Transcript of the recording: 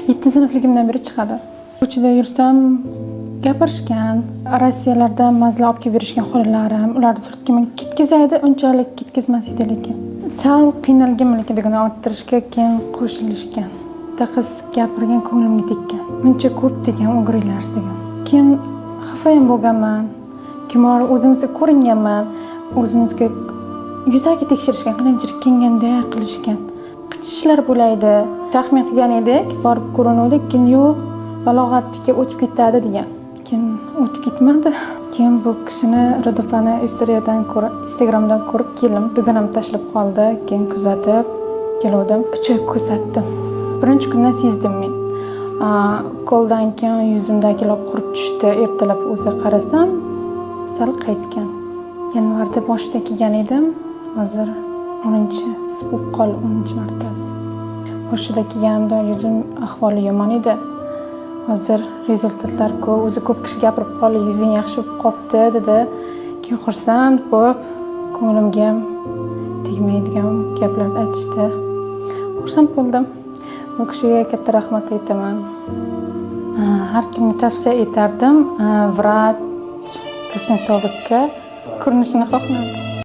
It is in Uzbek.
7 sinfligimdan beri chiqadi. Ko'chada yursam gapirishgan, Rossiyalarda mazza olib kelib berishgan xolalarim, ularni surtga men ketkazaydi, unchalik ketkazmas edi lekin. Sal qiynalganman o'ttirishga, keyin qo'shilishgan. Qiz gapirgan ko'nglimga tekkan. Muncha ko'p degan o'g'rilar degan. Keyin xafa ham bo'lganman. Kimlar o'zimizga ko'ringanman, o'zimizga yuzaki tekshirishgan, qilinchilik kelganda qilishgan. Qichishlar bo'laydi. Taxmin qilgan edik, borib ko'rinuvdik, keyin yo'q, balog'atga o'tib ketadi degan. Keyin o'tib ketmadi. Keyin bu kishini Rodopani Instagramdan ko'rib keldim. Dugonam tashlab qoldi, keyin kuzatib keldim. 3 oy kuzatdim. Birinchi kundan sezdim men. Qo'ldan keyin yuzimdagilar qurib tushdi. Ertalab o'zi qarasam, sal qaytgan. Yanvarda boshida kelgan edim. Hozir 10-si bo'lib qol 10-martasi. Boshida kelganimda yuzim ahvoli yomon edi. Hozir rezultatlar o'zi ko'p kishi gapirib qoldi, yuzing yaxshi bo'lib qopti dedi. Keyin xursand bo'lib, ko'nglimga ham tegmaydigan gaplarni aytishdi. Xursand bo'ldim. Bu kishiga katta rahmat aytaman. Har kimga tavsiya etardim, vrach, kosmetologga ko'rinishni xohlardim.